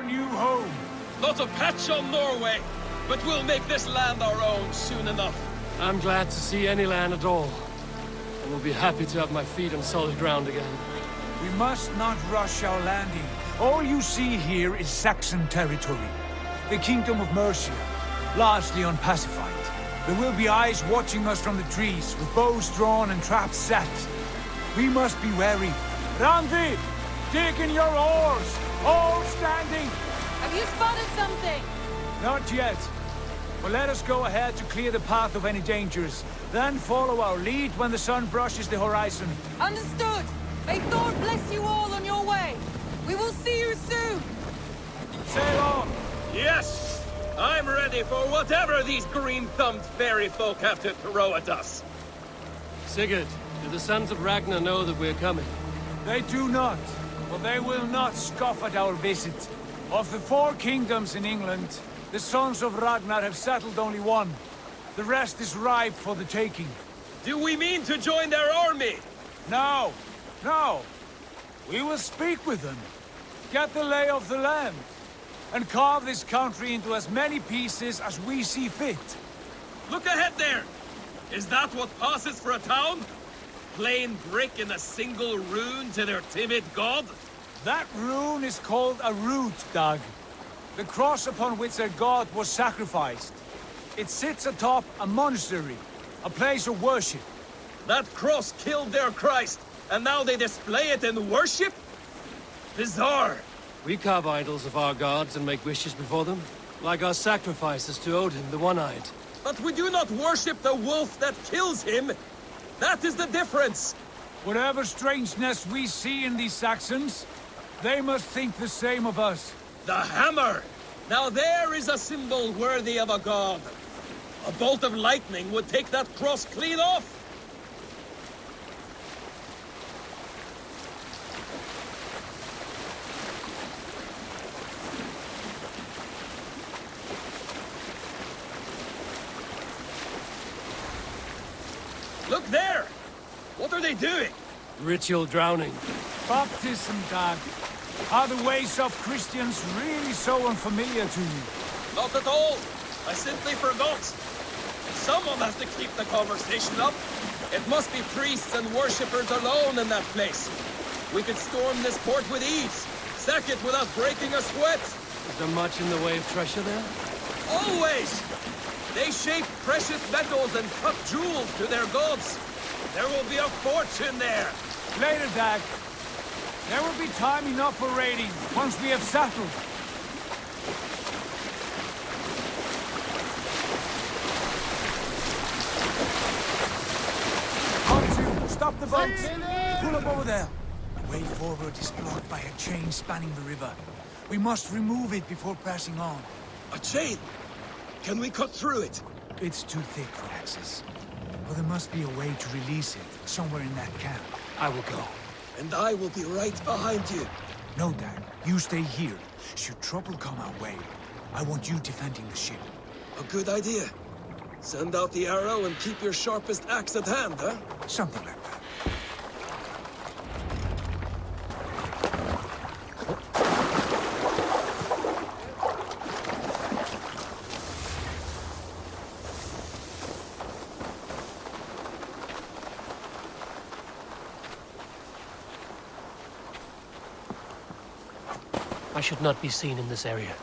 new home. Not a patch on Norway, but we'll make this land our own soon enough. I'm glad to see any land at all. And will be happy to have my feet on solid ground again. We must not rush our landing. All you see here is Saxon territory. The Kingdom of Mercia, largely unpacified. There will be eyes watching us from the trees, with bows drawn and traps set. We must be wary. Randi! Dig in your oars! All standing! Have you spotted something? Not yet. But let us go ahead to clear the path of any dangers. Then follow our lead when the sun brushes the horizon. Understood! May Thor bless you all on your way! We will see you soon! Sail on! Yes! I'm ready for whatever these green-thumbed fairy folk have to throw at us. Sigurd, do the sons of Ragnar know that we're coming? They do not, but they will not scoff at our visit. Of the 4 kingdoms in England, the sons of Ragnar have settled only one. The rest is ripe for the taking. Do we mean to join their army? No, no. We will speak with them, get the lay of the land, and carve this country into as many pieces as we see fit. Look ahead there! Is that what passes for a town? Plain brick in a single rune to their timid god? That rune is called a root, Dag. The cross upon which their god was sacrificed. It sits atop a monastery, a place of worship. That cross killed their Christ, and now they display it in worship? Bizarre! We carve idols of our gods and make wishes before them, like our sacrifices to Odin, the One-Eyed. But we do not worship the wolf that kills him! That is the difference! Whatever strangeness we see in these Saxons, they must think the same of us. The hammer! Now there is a symbol worthy of a god. A bolt of lightning would take that cross clean off! Look there! What are they doing? Ritual drowning. Baptism, Dag. Are the ways of Christians really so unfamiliar to you? Not at all. I simply forgot. Someone has to keep the conversation up. It must be priests and worshippers alone in that place. We could storm this port with ease. Sack it without breaking a sweat. Is there much in the way of treasure there? Always! They shape precious metals and cut jewels to their gods. There will be a fortune there. Later, Dag. There will be time enough for raiding, once we have settled. R2, stop the boats! Pull up over there. The way forward is blocked by a chain spanning the river. We must remove it before pressing on. A chain? Can we cut through it? It's too thick for access. But there must be a way to release it, somewhere in that camp. I will go. And I will be right behind you. No, Dag. You stay here. Should trouble come our way, I want you defending the ship. A good idea. Send out the arrow and keep your sharpest axe at hand, huh? Something like that. I should not be seen in this area.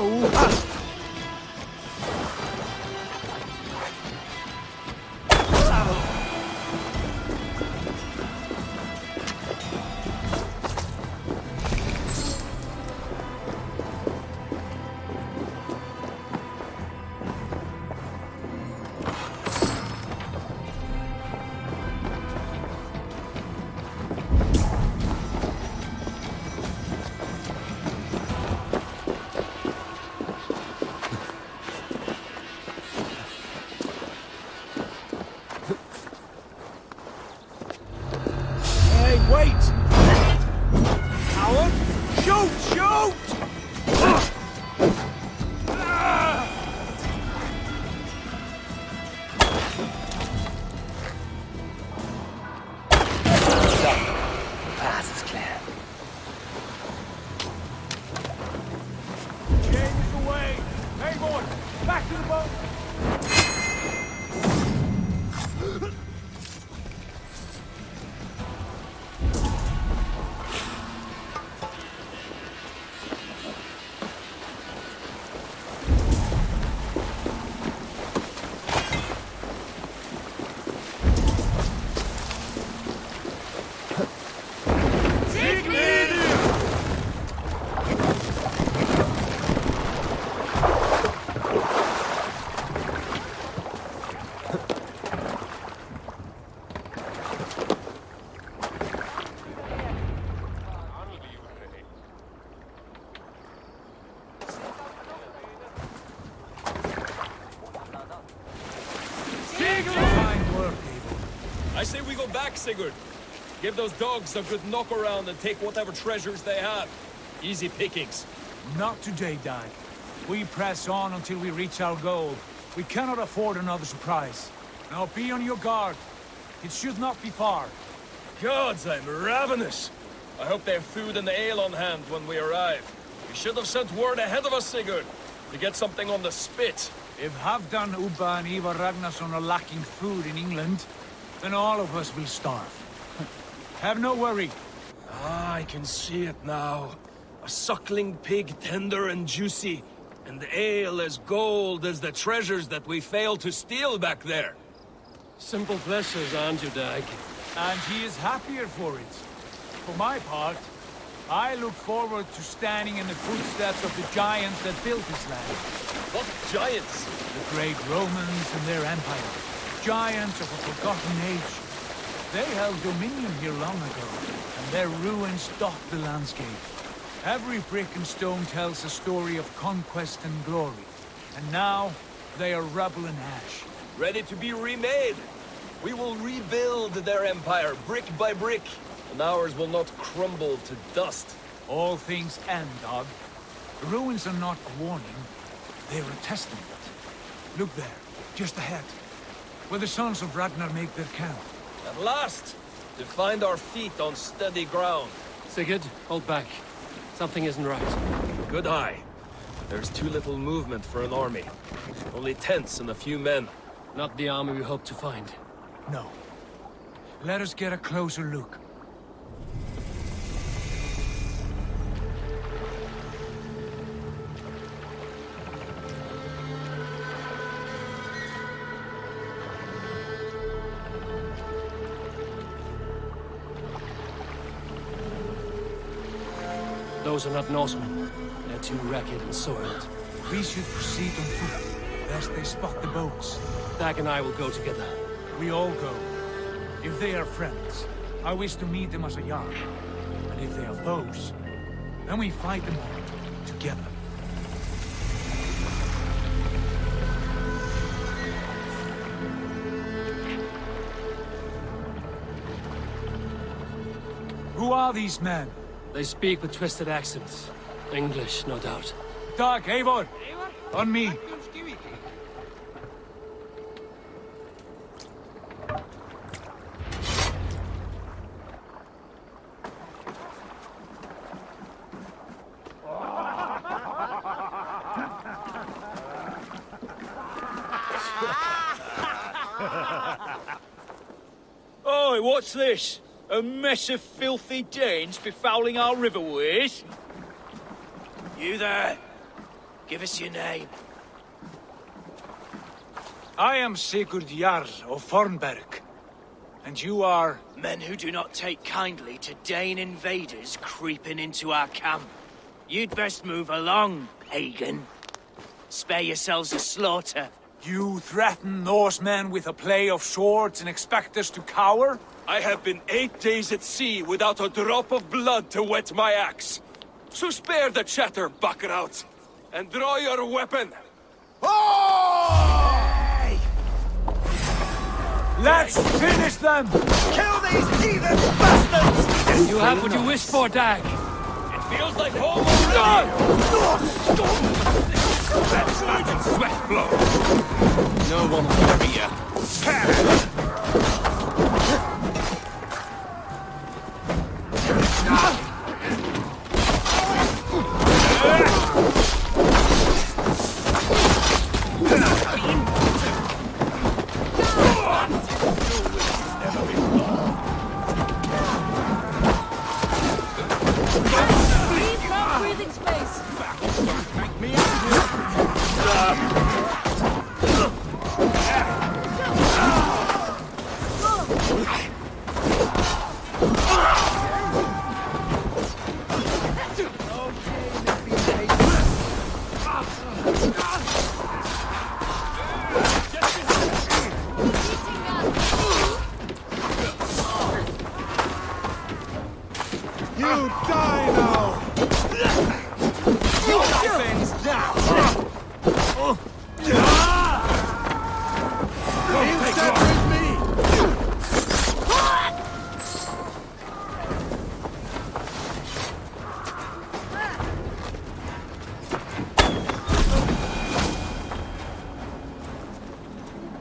fool! Wait! Coward! Shoot! Shoot! Pass is clear. James away! Eivor! Back to the boat! Fine work, Eivor. I say we go back, Sigurd. Give those dogs a good knock around and take whatever treasures they have. Easy pickings. Not today, Dag. We press on until we reach our goal. We cannot afford another surprise. Now be on your guard. It should not be far. Gods, I'm ravenous. I hope they have food and ale on hand when we arrive. You should have sent word ahead of us, Sigurd, to get something on the spit. If Halfdan, Ubba and Ivar Ragnarsson are lacking food in England, then all of us will starve. Have no worry. Ah, I can see it now. A suckling pig, tender and juicy, and ale as gold as the treasures that we failed to steal back there. Simple pleasures, aren't you, Dag? And he is happier for it. For my part, I look forward to standing in the footsteps of the giants that built this land. What giants? The great Romans and their empire. Giants of a forgotten age. They held dominion here long ago, and their ruins dot the landscape. Every brick and stone tells a story of conquest and glory. And now, they are rubble and ash. Ready to be remade. We will rebuild their empire brick by brick, and ours will not crumble to dust. All things end, Dog. The ruins are not a warning, they are a testament. Look there, just ahead, where the sons of Ragnar make their camp. At last, to find our feet on steady ground. Sigurd, hold back. Something isn't right. Good eye. There's too little movement for an army. Only tents and a few men. Not the army we hoped to find. No. Let us get a closer look. Those are not Norsemen. They're too ragged and soiled. We should proceed on foot, lest they spot the boats. Dag and I will go together. We all go. If they are friends, I wish to meet them as a yarn. And if they are foes, then we fight them all, together. Who are these men? They speak with twisted accents. English, no doubt. Dag, Eivor! On me! Oi, what's this? A mess of filthy Danes befouling our riverways? You there! Give us your name. I am Sigurd Jarl of Fornberg. And you are... Men who do not take kindly to Dane invaders creeping into our camp. You'd best move along, pagan. Spare yourselves a slaughter. You threaten Norsemen with a play of swords and expect us to cower? I have been 8 days at sea without a drop of blood to wet my axe. So spare the chatter, buckrouts, and draw your weapon. Oh! Let's finish them! Kill these heathen bastards! You have what you wish for, Dag. It feels like home already. That's magic sweat flow. No one will bury ya. Leave no breathing space.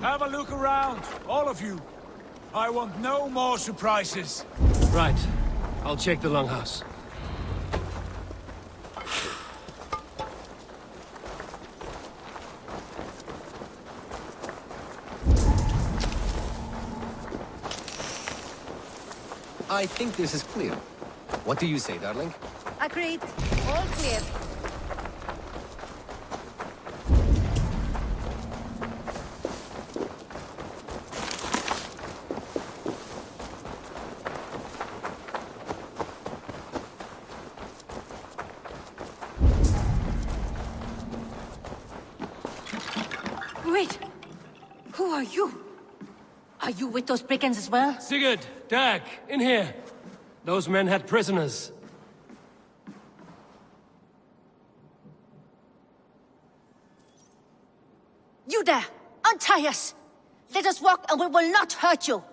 Have a look around, all of you. I want no more surprises. Right. I'll check the longhouse. I think this is clear. What do you say, darling? Agreed. All clear. Wait! Who are you? Are you with those brigands as well? Sigurd, Dag, in here. Those men had prisoners. You there! Untie us! Let us walk and we will not hurt you!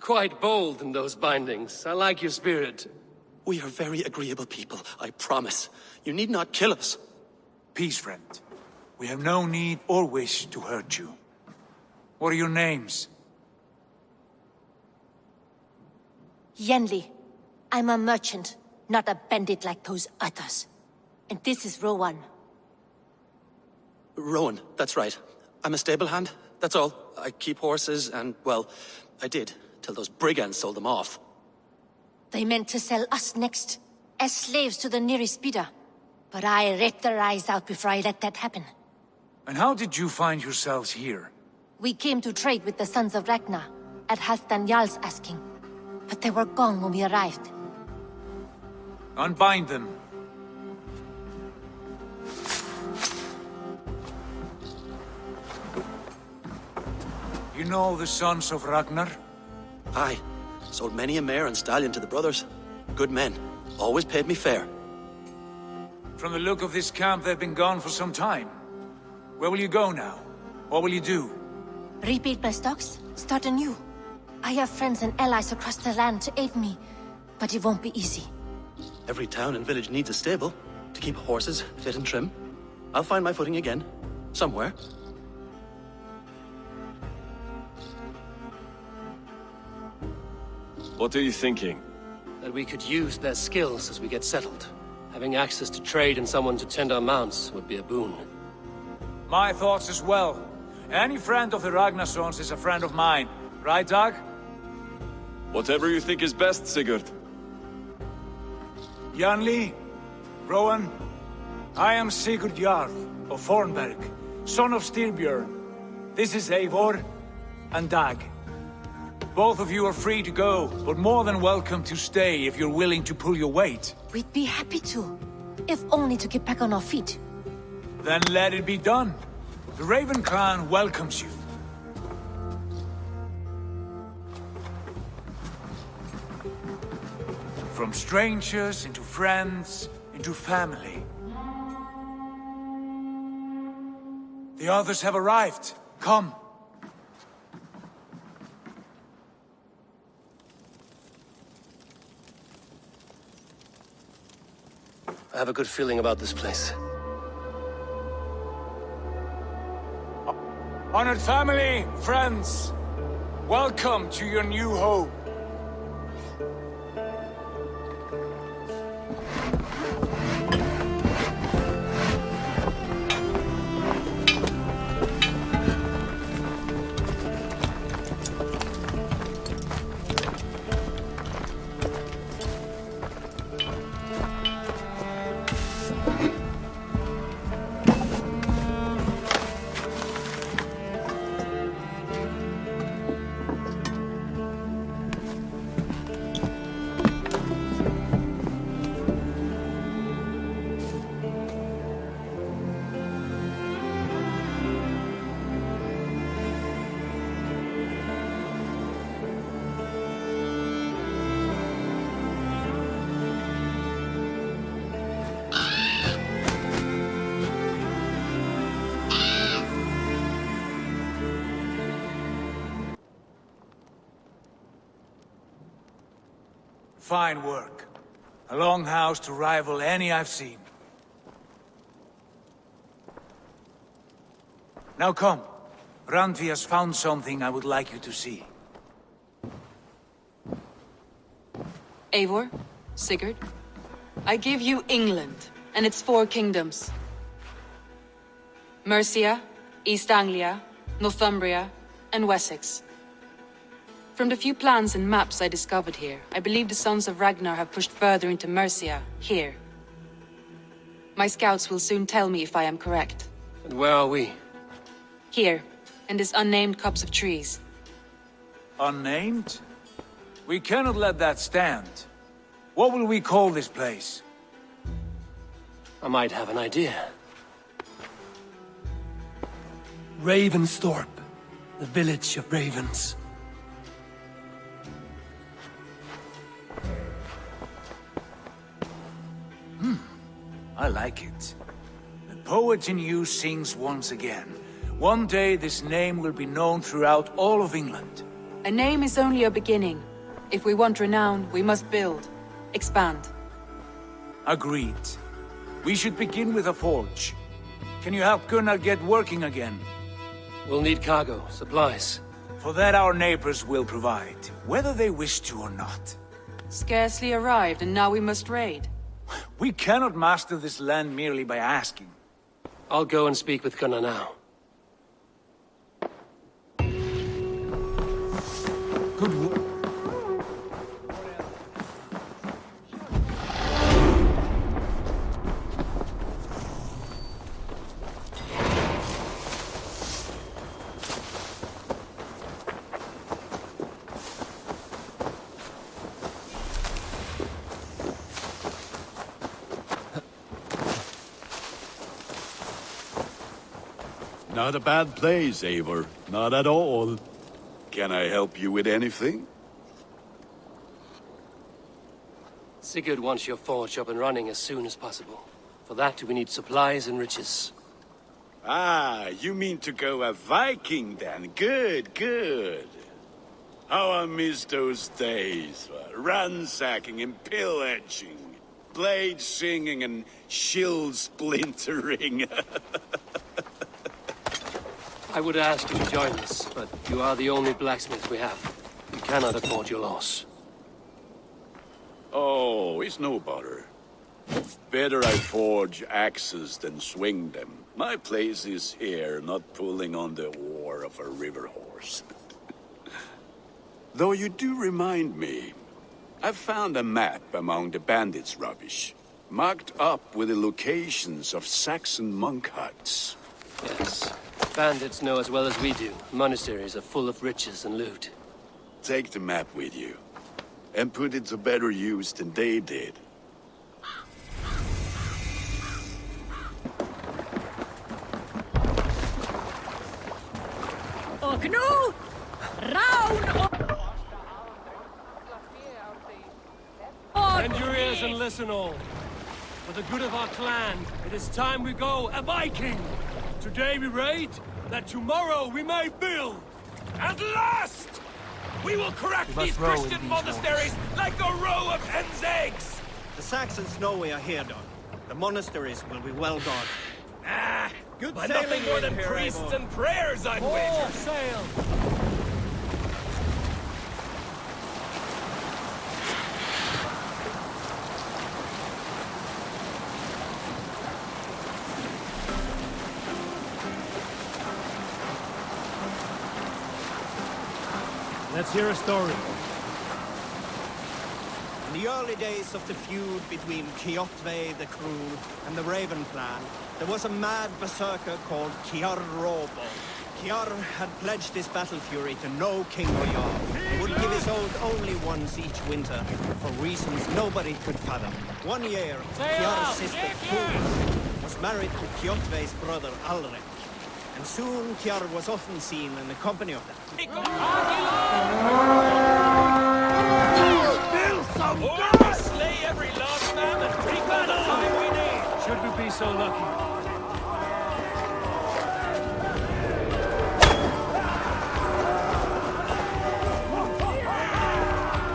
Quite bold in those bindings. I like your spirit. We are very agreeable people, I promise. You need not kill us. Peace, friend. We have no need or wish to hurt you. What are your names? Yenli. I'm a merchant, not a bandit like those others. And this is Rowan. Rowan, that's right. I'm a stable hand, that's all. I keep horses and, well, I did, till those brigands sold them off. They meant to sell us next, as slaves to the nearest bidder. But I ripped their eyes out before I let that happen. And how did you find yourselves here? We came to trade with the Sons of Ragnar, at Halfdan Jarl's asking. But they were gone when we arrived. Unbind them. You know the Sons of Ragnar? Aye, sold many a mare and stallion to the brothers. Good men, always paid me fair. From the look of this camp, they've been gone for some time. Where will you go now? What will you do? Rebuild my stocks, start anew. I have friends and allies across the land to aid me, but it won't be easy. Every town and village needs a stable, to keep horses fit and trim. I'll find my footing again, somewhere. What are you thinking? That we could use their skills as we get settled. Having access to trade and someone to tend our mounts would be a boon. My thoughts as well. Any friend of the Ragnarsons is a friend of mine. Right, Dag? Whatever you think is best, Sigurd. Janli, Rowan, I am Sigurd Jarl. of Fornberg, son of Styrbjörn. This is Eivor and Dag. Both of you are free to go, but more than welcome to stay if you're willing to pull your weight. We'd be happy to, if only to get back on our feet. Then let it be done. The Raven Clan welcomes you. From strangers into friends, into family. The others have arrived. Come. I have a good feeling about this place. Honored family, friends, welcome to your new home. Fine work. A longhouse to rival any I've seen. Now come. Randvi has found something I would like you to see. Eivor, Sigurd, I give you England and its 4 kingdoms. Mercia, East Anglia, Northumbria, and Wessex. From the few plans and maps I discovered here, I believe the Sons of Ragnar have pushed further into Mercia, here. My scouts will soon tell me if I am correct. And where are we? Here, in this unnamed copse of trees. Unnamed? We cannot let that stand. What will we call this place? I might have an idea. Ravensthorpe, the village of ravens. I like it. The poet in you sings once again. One day this name will be known throughout all of England. A name is only a beginning. If we want renown, we must build, expand. Agreed. We should begin with a forge. Can you help Gunnar get working again? We'll need cargo, supplies. For that our neighbors will provide, whether they wish to or not. Scarcely arrived, and now we must raid. We cannot master this land merely by asking. I'll go and speak with Gunnar now. Good work. Not a bad place, Eivor. Not at all. Can I help you with anything? Sigurd wants your forge up and running as soon as possible. For that, we need supplies and riches. Ah, you mean to go a Viking then? Good, good. How I miss those days. Ransacking and pillaging. Blade singing and shield splintering. I would ask you to join us, but you are the only blacksmith we have. We cannot afford your loss. Oh, it's no bother. Better I forge axes than swing them. My place is here, not pulling on the oar of a river horse. Though you do remind me, I found a map among the bandits' rubbish. Marked up with the locations of Saxon monk huts. Yes. Bandits know as well as we do. Monasteries are full of riches and loot. Take the map with you, and put it to better use than they did. Och nu, round Bend your ears and listen all. For the good of our clan, it is time we go a Viking. Today we raid, that tomorrow we may build. At last! We will crack these Christian monasteries like a row of hen's eggs! The Saxons know we are here, Don. The monasteries will be well guarded. Ah, Good by sailing nothing more in than here, priests Eivor. and prayers, I'd All wager. sail! Let's hear a story. In the early days of the feud between Kjotve the Cruel and the Raven clan, there was a mad berserker called Kjar Robo. Kjar had pledged his battle fury to no king or jarl, and would give his oath only once each winter, for reasons nobody could fathom. One year, Kjar's sister Thor was married to Kjotve's brother Alrek, and soon Kjar was often seen in the company of them. Or slay every last man and take all the time we need! Should we be so lucky?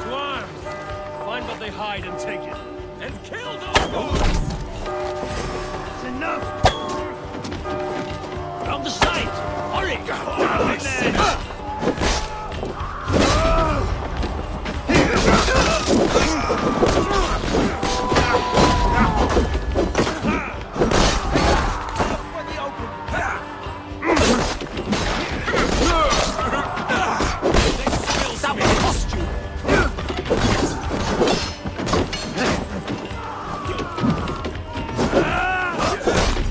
To arms! Find what they hide and take it. And kill those fools! It's enough! From the side! Hurry!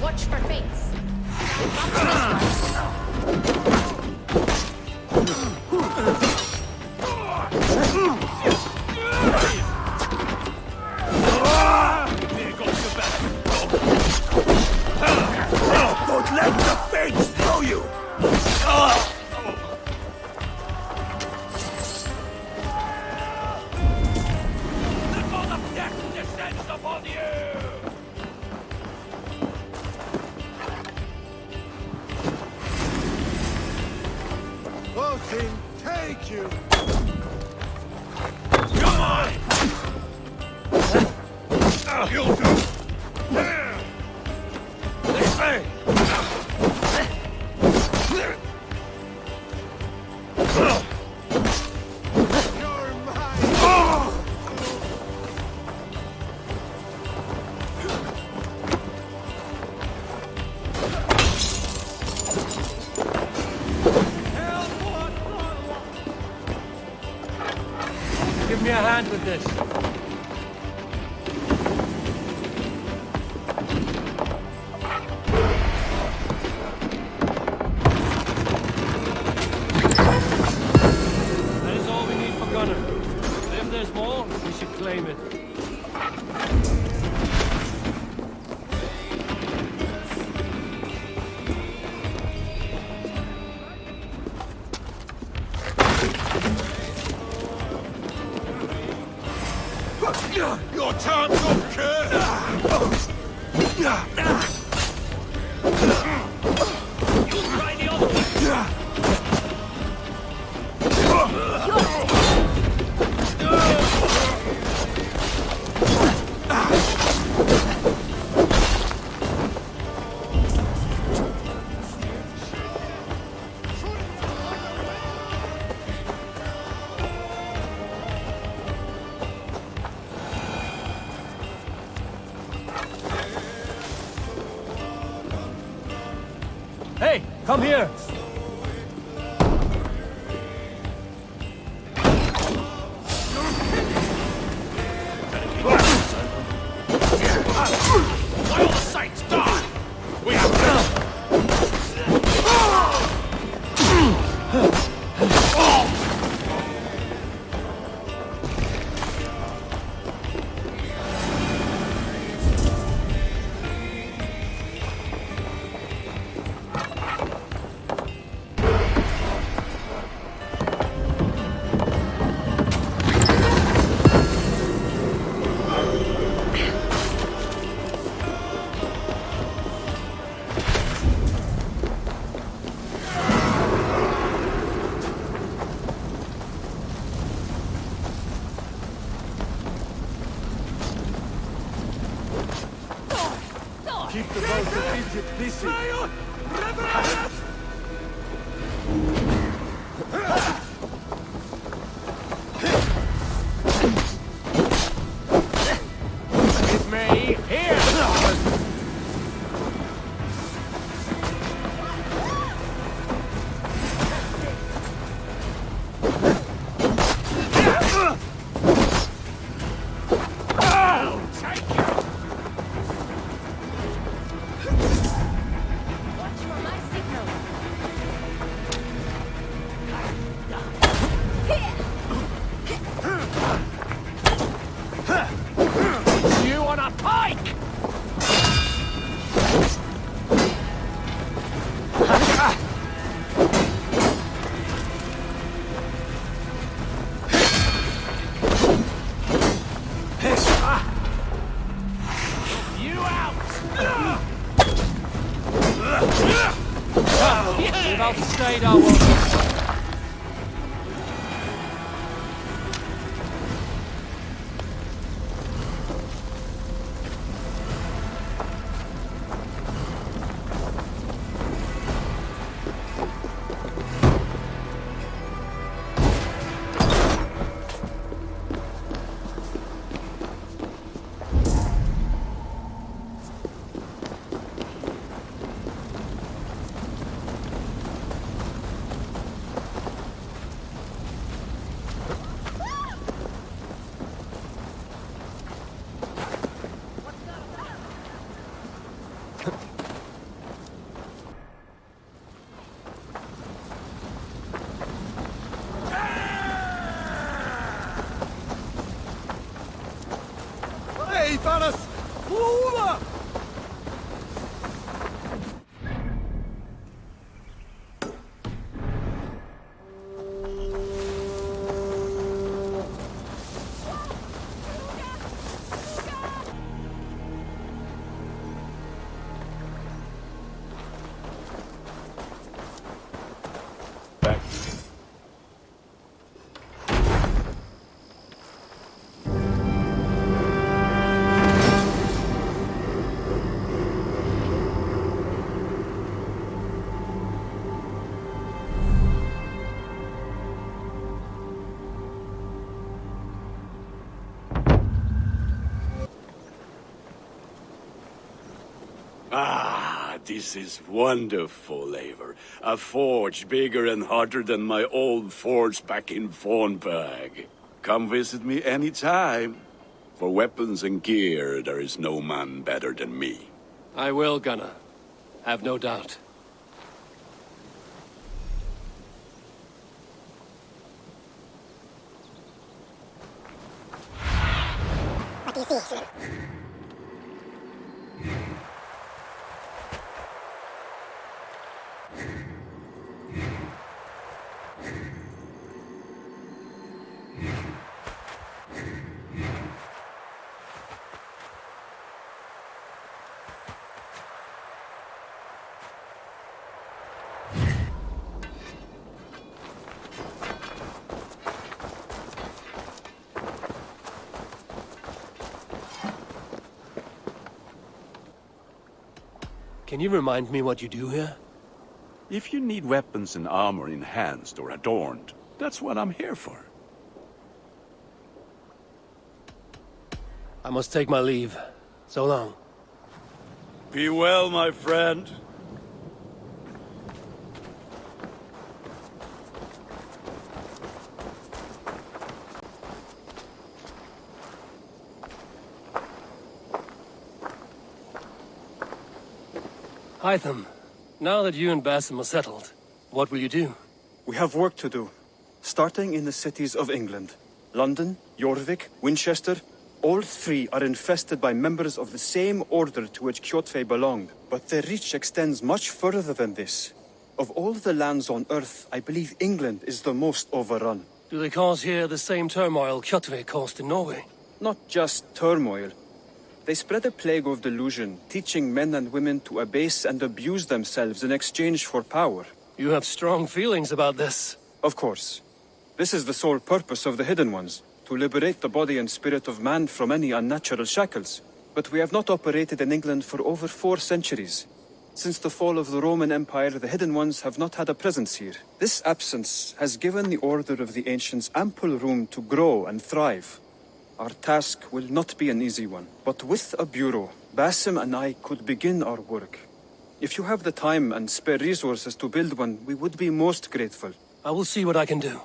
Watch for fates. Don't let the fates throw you! The god of death descends upon you! Voting, take you! Come on! You'll do! This way! You're mine! Give me a hand with this. That is all we need for Gunner. But if there's more, we should claim it. Your time's up, Kurt! You try the other one! Hey, come here! keep the boat of Egypt busy. With me, here! You on a pike! You out! We've outstayed our welcome. Ah, this is wonderful, Eivor. A forge bigger and hotter than my old forge back in Fornburg. Come visit me anytime. For weapons and gear, there is no man better than me. I will, Gunnar. Have no doubt. What do you see, Slim? Can you remind me what you do here? If you need weapons and armor enhanced or adorned, that's what I'm here for. I must take my leave. So long. Be well, my friend. Hytham, now that you and Basim are settled, what will you do? We have work to do, starting in the cities of England. London, Jorvik, Winchester, all three are infested by members of the same order to which Kjotve belonged. But their reach extends much further than this. Of all the lands on Earth, I believe England is the most overrun. Do they cause here the same turmoil Kjotve caused in Norway? Not just turmoil. They spread a plague of delusion, teaching men and women to abase and abuse themselves in exchange for power. You have strong feelings about this. Of course. This is the sole purpose of the Hidden Ones, to liberate the body and spirit of man from any unnatural shackles. but we have not operated in England for over 4 centuries. Since the fall of the Roman Empire, the Hidden Ones have not had a presence here. This absence has given the Order of the Ancients ample room to grow and thrive. Our task will not be an easy one, but with a bureau, Basim and I could begin our work. If you have the time and spare resources to build one, we would be most grateful. I will see what I can do.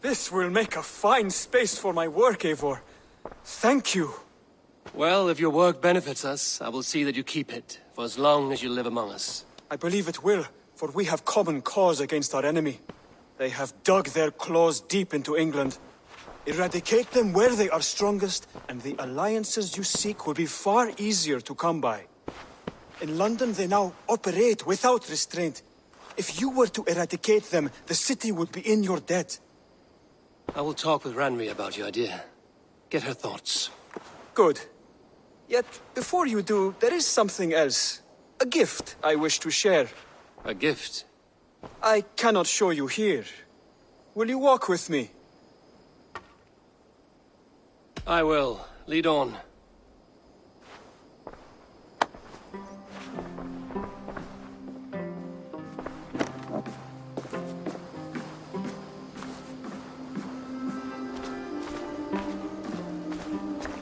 This will make a fine space for my work, Eivor. Thank you. Well, if your work benefits us, I will see that you keep it, for as long as you live among us. I believe it will, for we have common cause against our enemy. They have dug their claws deep into England. Eradicate them where they are strongest, and the alliances you seek will be far easier to come by. In London, they now operate without restraint. If you were to eradicate them, the city would be in your debt. I will talk with Ranri about your idea. Get her thoughts. Good. Yet, before you do, there is something else. A gift I wish to share. A gift? I cannot show you here. Will you walk with me? I will. Lead on.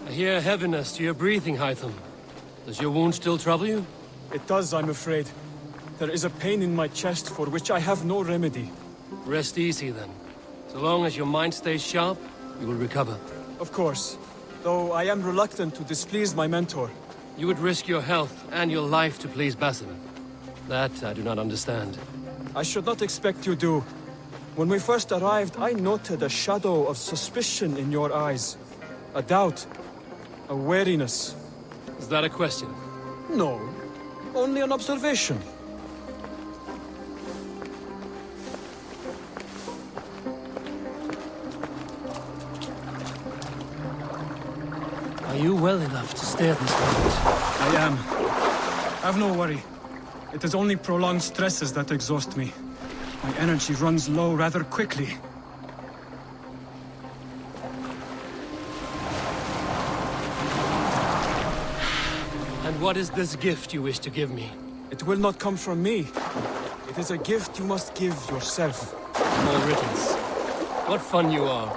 I hear heaviness to your breathing, Hytham. Does your wound still trouble you? It does, I'm afraid. There is a pain in my chest for which I have no remedy. Rest easy, then. So long as your mind stays sharp, you will recover. Of course. Though I am reluctant to displease my mentor. You would risk your health and your life to please Basim. That I do not understand. I should not expect you do. When we first arrived, I noted a shadow of suspicion in your eyes. A doubt. A wariness. Is that a question? No. Only an observation. Are you well enough to stay at this moment? I am. Have no worry. It is only prolonged stresses that exhaust me. My energy runs low rather quickly. And what is this gift you wish to give me? It will not come from me. It is a gift you must give yourself. More riddance. What fun you are.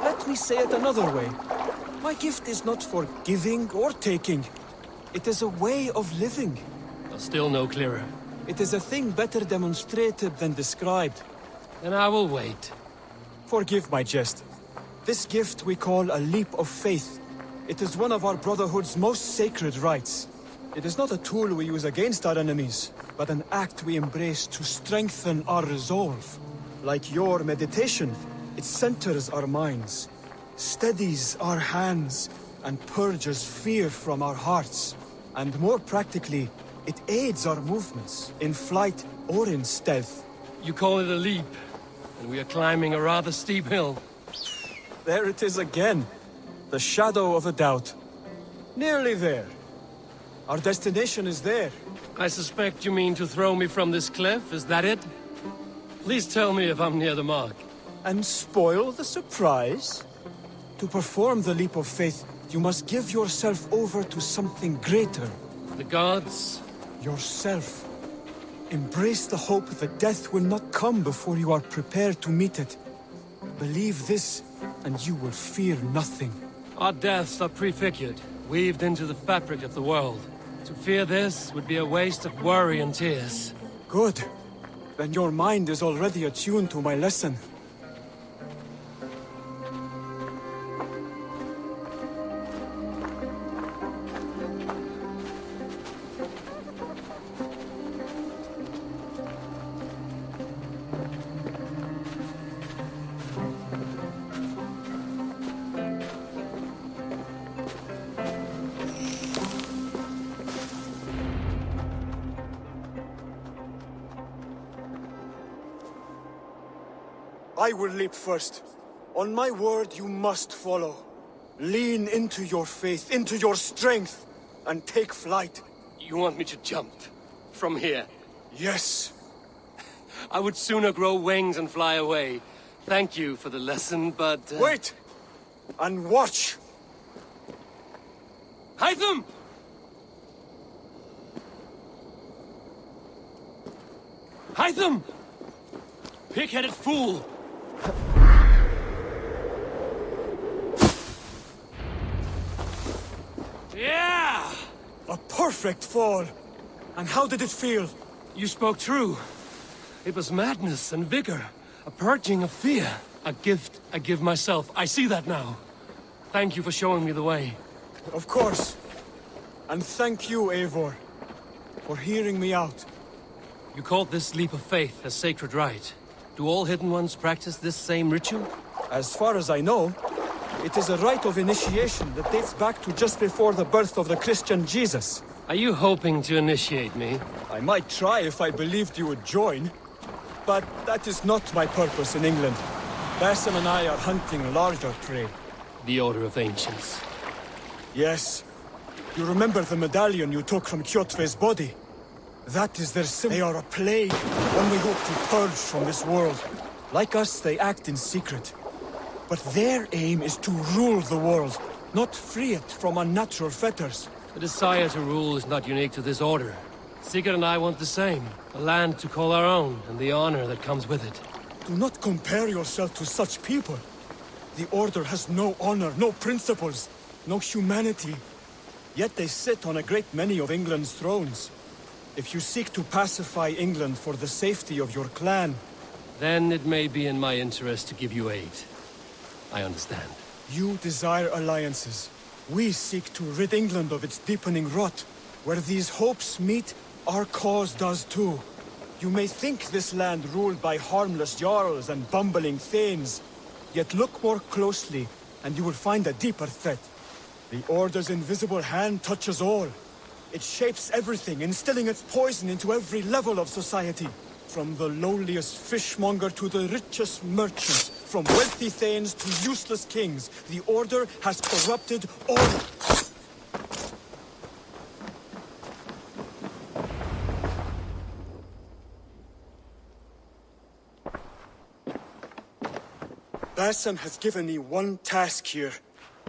Let me say it another way. My gift is not for giving or taking. It is a way of living. Still no clearer. It is a thing better demonstrated than described. Then I will wait. Forgive my jest. This gift we call a leap of faith. It is one of our Brotherhood's most sacred rites. It is not a tool we use against our enemies, but an act we embrace to strengthen our resolve. Like your meditation, it centers our minds, steadies our hands, and purges fear from our hearts. And more practically, it aids our movements, in flight or in stealth. You call it a leap, and we are climbing a rather steep hill. There it is again. The shadow of a doubt. Nearly there. Our destination is there. I suspect you mean to throw me from this cliff, is that it? Please tell me if I'm near the mark. And spoil the surprise? To perform the leap of faith, you must give yourself over to something greater. The gods? Yourself. Embrace the hope that death will not come before you are prepared to meet it. Believe this, and you will fear nothing. Our deaths are prefigured, weaved into the fabric of the world. To fear this would be a waste of worry and tears. Good. Then your mind is already attuned to my lesson. I will leap first. On my word, you must follow. Lean into your faith, into your strength, and take flight. You want me to jump? From here? Yes. I would sooner grow wings and fly away. Thank you for the lesson, but... Wait! And watch! Hytham! Hytham! Pig-headed fool! Yeah! A perfect fall! And how did it feel? You spoke true. It was madness and vigor. A purging of fear. A gift I give myself. I see that now. Thank you for showing me the way. Of course. And thank you, Eivor, for hearing me out. You called this leap of faith a sacred rite. Do all Hidden Ones practice this same ritual? As far as I know, it is a rite of initiation that dates back to just before the birth of the Christian Jesus. Are you hoping to initiate me? I might try if I believed you would join. But that is not my purpose in England. Basim and I are hunting larger prey. The Order of Ancients. Yes. You remember the medallion you took from Kjotve's body? That is their symbol. They are a plague, one we hope to purge from this world. Like us, they act in secret. But their aim is to rule the world, not free it from unnatural fetters. The desire to rule is not unique to this order. Sigurd and I want the same. A land to call our own, and the honor that comes with it. Do not compare yourself to such people. The Order has no honor, no principles, no humanity. Yet they sit on a great many of England's thrones. If you seek to pacify England for the safety of your clan... Then it may be in my interest to give you aid. I understand. You desire alliances. We seek to rid England of its deepening rot. Where these hopes meet, our cause does too. You may think this land ruled by harmless jarls and bumbling thanes. Yet look more closely, and you will find a deeper threat. The Order's invisible hand touches all. It shapes everything, instilling its poison into every level of society. From the lowliest fishmonger to the richest merchants, from wealthy thanes to useless kings, the Order has corrupted all. Basim has given me one task here.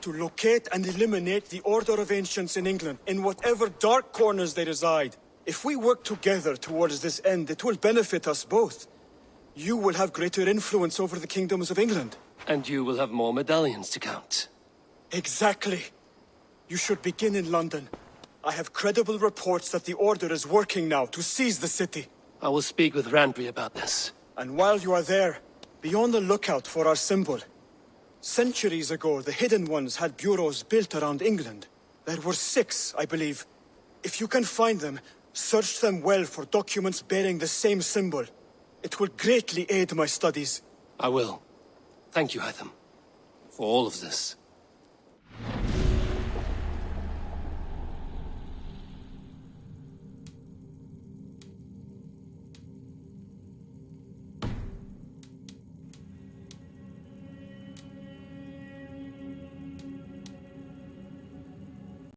To locate and eliminate the Order of Ancients in England, in whatever dark corners they reside. If we work together towards this end, it will benefit us both. You will have greater influence over the kingdoms of England. And you will have more medallions to count. Exactly. You should begin in London. I have credible reports that the Order is working now to seize the city. I will speak with Randbury about this. And while you are there, be on the lookout for our symbol. Centuries ago, the Hidden Ones had bureaus built around England. There were 6, I believe. If you can find them, search them well for documents bearing the same symbol. It will greatly aid my studies. I will. Thank you, Hytham, for all of this.